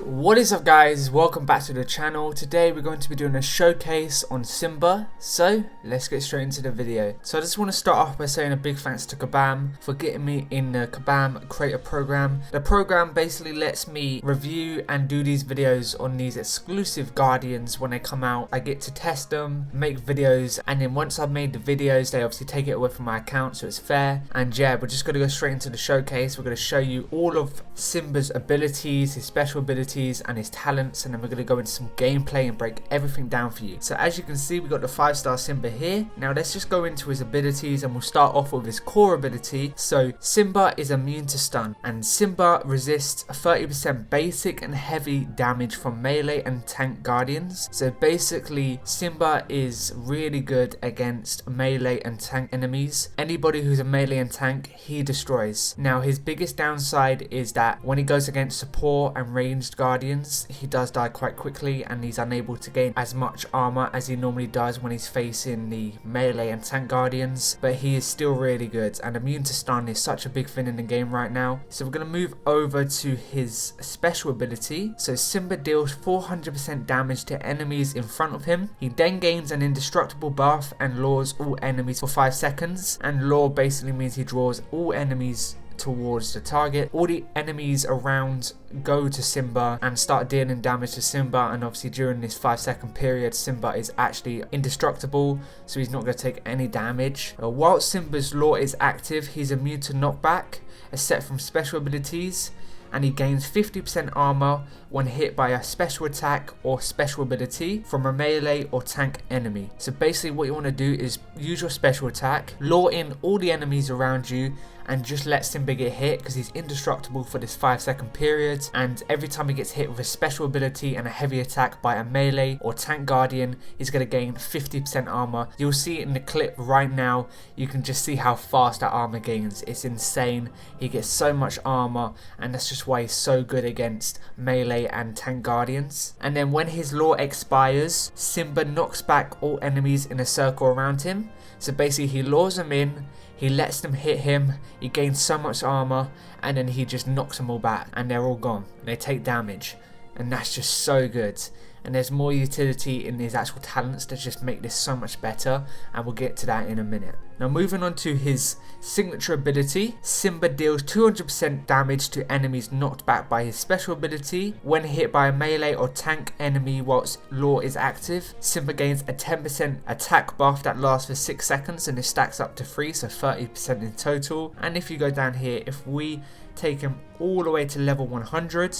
What is up guys, welcome back to the channel. Today we're going to be doing a showcase on Simba, so let's get straight into the video. So I just want to start off by saying a big thanks to Kabam for getting me in the Kabam creator program. The program basically lets me review and do these videos on these exclusive Guardians when they come out. I get to test them, make videos, and then once I've made the videos they obviously take it away from my account, so it's fair. And yeah, we're just going to go straight into the showcase. We're going to show you all of Simba's abilities, his special abilities and his talents, and then we're going to go into some gameplay and break everything down for you. So as you can see, we got the 5-star Simba here. Now let's just go into his abilities and we'll start off with his core ability. So Simba is immune to stun, and Simba resists 30% basic and heavy damage from melee and tank guardians. So basically Simba is really good against melee and tank enemies. Anybody who's a melee and tank, he destroys. Now his biggest downside is that when he goes against support and ranged guardians, he does die quite quickly and he's unable to gain as much armor as he normally does when he's facing the melee and tank guardians, but he is still really good, and immune to stun is such a big thing in the game right now. So we're going to move over to his special ability. So Simba deals 400% damage to enemies in front of him. He then gains an indestructible buff and lures all enemies for 5 seconds, and lure basically means he draws all enemies towards the target. All the enemies around go to Simba and start dealing damage to Simba, and obviously during this 5-second period Simba is actually indestructible, so he's not going to take any damage. While Simba's lore is active, he's immune to knockback except from special abilities, and he gains 50% armor when hit by a special attack or special ability from a melee or tank enemy. So basically what you want to do is use your special attack, lure in all the enemies around you, and just let Simba get hit because he's indestructible for this 5-second period. And every time he gets hit with a special ability and a heavy attack by a melee or tank guardian, he's going to gain 50% armor. You'll see it in the clip right now. You can just see how fast that armor gains. It's insane. He gets so much armor, and that's just why he's so good against melee and tank guardians. And then when his lore expires, Simba knocks back all enemies in a circle around him. So basically he lures them in, he lets them hit him, he gains so much armor, and then he just knocks them all back and they're all gone. They take damage, and that's just so good. And there's more utility in his actual talents that just make this so much better, and we'll get to that in a minute. Now moving on to his signature ability, Simba deals 200% damage to enemies knocked back by his special ability. When hit by a melee or tank enemy whilst lore is active, Simba gains a 10% attack buff that lasts for 6 seconds, and it stacks up to 3, so 30% in total. And if you go down here, if we take him all the way to level 100,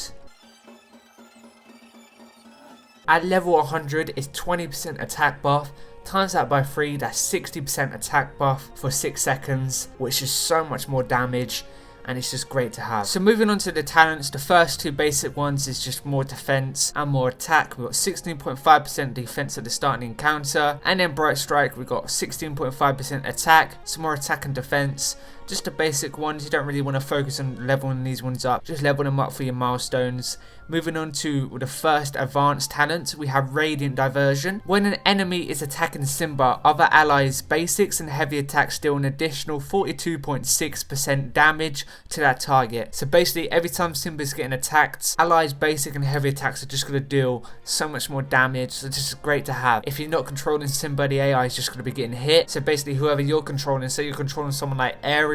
at level 100 is 20% attack buff, times that by 3, that's 60% attack buff for 6 seconds, which is so much more damage, and it's just great to have. So moving on to the talents, the first two basic ones is just more defense and more attack. We've got 16.5% defense at the start of the encounter, and then Bright Strike we've got 16.5% attack, some more attack and defense. Just the basic ones, you don't really want to focus on leveling these ones up, just level them up for your milestones. Moving on to the first advanced talent, we have Radiant Diversion. When an enemy is attacking Simba, other allies' basics and heavy attacks deal an additional 42.6% damage to that target. So basically every time Simba's getting attacked, allies' basic and heavy attacks are just going to deal so much more damage, so it's just great to have. If you're not controlling Simba, the AI is just going to be getting hit. So basically whoever you're controlling, say you're controlling someone like Ariel,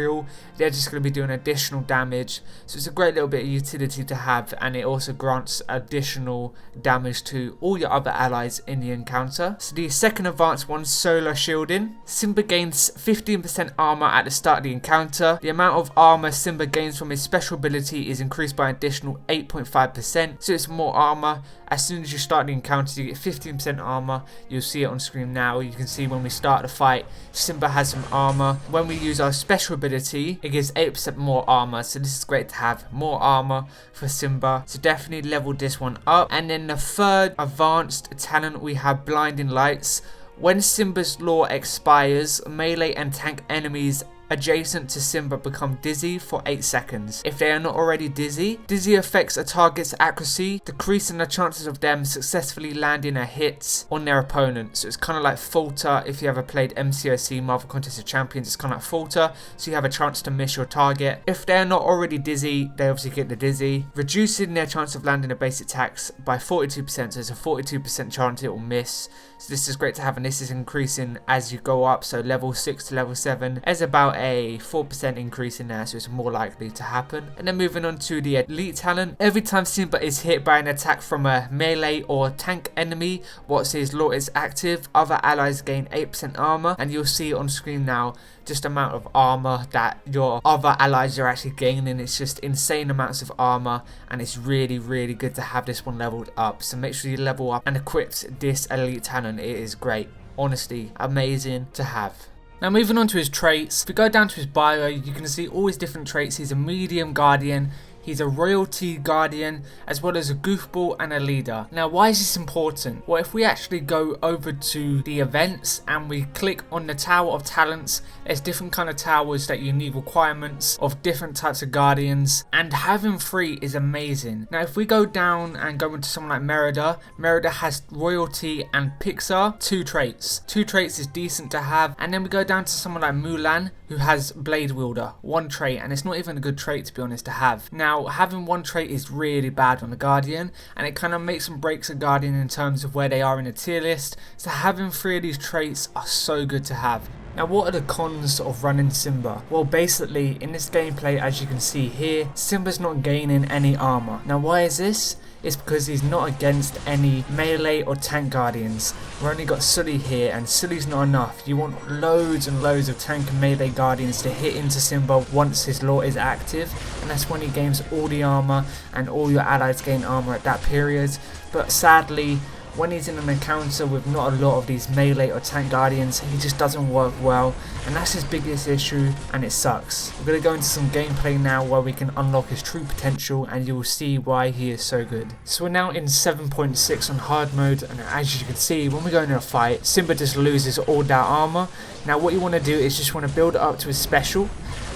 they're just going to be doing additional damage. So it's a great little bit of utility to have, and it also grants additional damage to all your other allies in the encounter. So the second advanced one, Solar Shielding. Simba gains 15% armor at the start of the encounter. The amount of armor Simba gains from his special ability is increased by an additional 8.5%, so it's more armor. As soon as you start the encounter, you get 15% armor. You'll see it on screen now. You can see when we start the fight, Simba has some armor. When we use our special ability, it gives 8% more armor, so this is great to have more armor for Simba. So definitely level this one up. And then the third advanced talent, we have Blinding Lights. When Simba's lore expires, melee and tank enemies adjacent to Simba become dizzy for 8 seconds. If they are not already dizzy, dizzy affects a target's accuracy, decreasing the chances of them successfully landing a hit on their opponent. So it's kind of like falter. If you ever played MCOC, Marvel Contest of Champions, it's kind of like falter, so you have a chance to miss your target. If they're not already dizzy, they obviously get the dizzy, reducing their chance of landing a base attacks by 42%, so there's a 42% chance it will miss. So this is great to have, and this is increasing as you go up. So level 6 to level 7 is about a 4% increase in there, so it's more likely to happen. And then moving on to the elite talent, every time Simba is hit by an attack from a melee or tank enemy whilst his law is active, other allies gain 8% armor, and you'll see on screen now just amount of armor that your other allies are actually gaining. It's just insane amounts of armor, and it's really good to have this one leveled up. So make sure you level up and equip this elite talent. It is great, honestly amazing to have. Now moving on to his traits, if we go down to his bio, you can see all his different traits. He's a medium guardian, he's a royalty guardian, as well as a goofball and a leader. Now why is this important? Well, if we actually go over to the events and we click on the Tower of Talents, there's different kind of towers that you need requirements of different types of guardians, and having 3 is amazing. Now if we go down and go into someone like Merida has royalty and Pixar, 2 traits. 2 traits is decent to have. And then we go down to someone like Mulan, who has blade wielder, 1 trait, and it's not even a good trait to be honest to have. Now having 1 trait is really bad on a guardian, and it kind of makes and breaks a guardian in terms of where they are in a tier list. So having 3 of these traits are so good to have. Now what are the cons of running Simba? Well, basically in this gameplay, as you can see here, Simba's not gaining any armor. Now why is this? It's because he's not against any melee or tank guardians. We've only got Sully here, and Sully's not enough. You want loads and loads of tank and melee guardians to hit into Simba once his law is active, and that's when he gains all the armor, and all your allies gain armor at that period. But sadly, when he's in an encounter with not a lot of these melee or tank guardians, he just doesn't work well, and that's his biggest issue, and it sucks. We're going to go into some gameplay now where we can unlock his true potential, and you will see why he is so good. So we're now in 7.6 on hard mode, and as you can see, when we go into a fight, Simba just loses all that armor. Now what you want to do is just want to build it up to his special,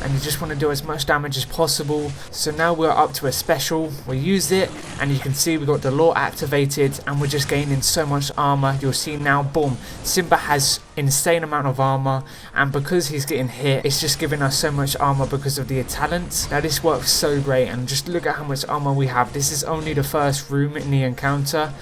and you just want to do as much damage as possible. So now we're up to a special, we use it, and you can see we got the law activated, and we're just gaining so much armor. You'll see now, boom, Simba has insane amount of armor, and because he's getting hit, it's just giving us so much armor because of the talents. Now this works so great, and just look at how much armor we have. This is only the first room in the encounter,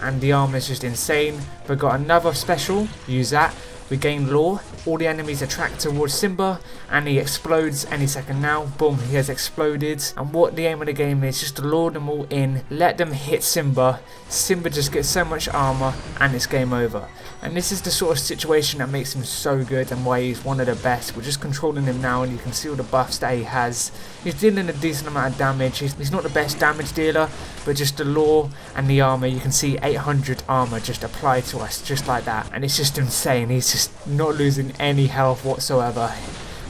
and the armor is just insane. We've got another special, use that. We gain law, all the enemies attract towards Simba, and he explodes any second now. Boom, he has exploded. And what the aim of the game is just to lure them all in, let them hit Simba. Simba just gets so much armor, and it's game over. And this is the sort of situation that makes him so good and why he's one of the best. We're just controlling him now, and you can see all the buffs that he has. He's dealing a decent amount of damage. He's not the best damage dealer, but just the law and the armor, you can see 800 armor just applied to us just like that, and it's just insane. He's just not losing any health whatsoever.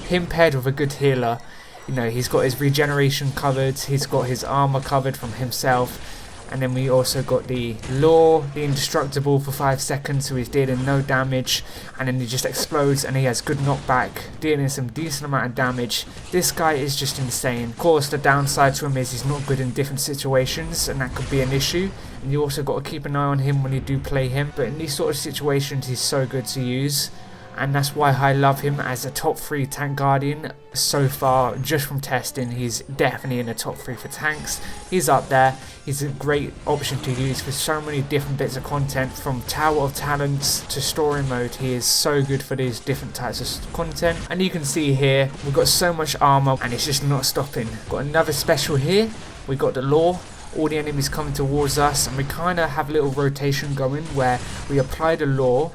Him paired with a good healer, you know, he's got his regeneration covered, he's got his armor covered from himself, and then we also got the law, the indestructible for 5 seconds, so he's dealing no damage, and then he just explodes and he has good knockback, dealing some decent amount of damage. This guy is just insane. Of course, the downside to him is he's not good in different situations, and that could be an issue, and you also got to keep an eye on him when you do play him. But in these sort of situations, he's so good to use, and that's why I love him as a top 3 tank guardian so far. Just from testing, he's definitely in the top 3 for tanks. He's up there. He's a great option to use for so many different bits of content, from Tower of Talents to story mode. He is so good for these different types of content, and you can see here we've got so much armor, and it's just not stopping. Got another special here. We got the law. All the enemies coming towards us, and we kind of have a little rotation going where we apply the law,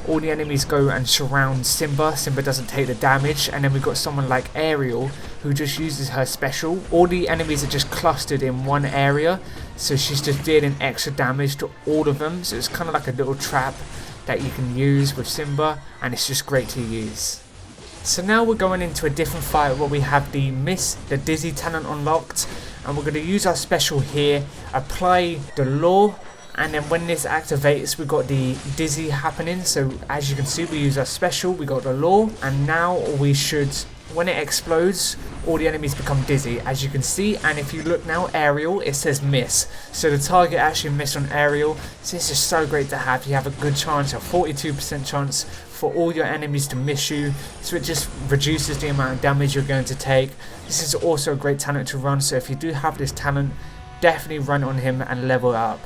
all the enemies go and surround Simba. Simba doesn't take the damage, and then we've got someone like Ariel who just uses her special. All the enemies are just clustered in one area, so she's just dealing extra damage to all of them. So it's kind of like a little trap that you can use with Simba, and it's just great to use. So now we're going into a different fight where we have the Dizzy talent unlocked, and we're going to use our special here, apply the law, and then when this activates, we got the Dizzy happening. So as you can see, we use our special, we got the law, and now we should when it explodes, all the enemies become dizzy, as you can see. And if you look now, aerial, it says miss. So the target actually missed on aerial. So this is so great to have. You have a good chance, a 42% chance for all your enemies to miss you. So it just reduces the amount of damage you're going to take. This is also a great talent to run. So if you do have this talent, definitely run on him and level it up.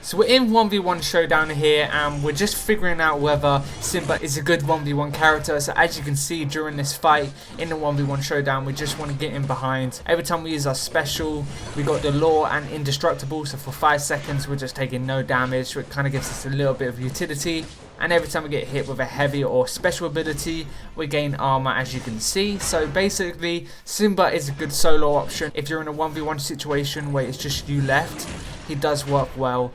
So we're in 1v1 showdown here, and we're just figuring out whether Simba is a good 1v1 character. So as you can see, during this fight in the 1v1 showdown, we just want to get in behind. Every time we use our special, we got the law and indestructible, so for 5 seconds we're just taking no damage, so it kind of gives us a little bit of utility. And every time we get hit with a heavy or special ability, we gain armor, as you can see. So basically, Simba is a good solo option. If you're in a 1v1 situation where it's just you left, he does work well,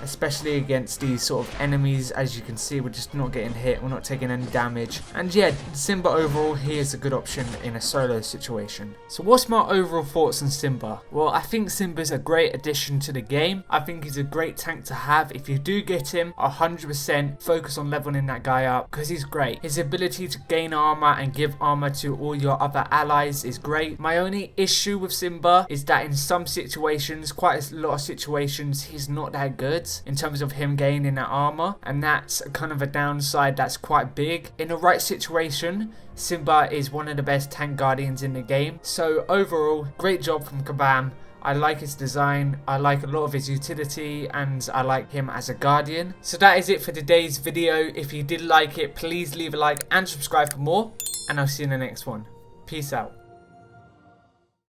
especially against these sort of enemies. As you can see, we're just not getting hit, we're not taking any damage. And yeah, Simba overall, he is a good option in a solo situation. So what's my overall thoughts on Simba? Well, I think Simba's a great addition to the game. I think he's a great tank to have. If you do get him, 100% focus on leveling that guy up, because he's great. His ability to gain armor and give armor to all your other allies is great. My only issue with Simba is that in some situations, quite a lot of situations, he's not that good in terms of him gaining that armor, and that's kind of a downside that's quite big. In the right situation, Simba is one of the best tank guardians in the game. So overall, great job from Kabam. I like his design, I like a lot of his utility, and I like him as a guardian. So that is it for today's video. If you did like it, please leave a like and subscribe for more, and I'll see you in the next one. Peace out.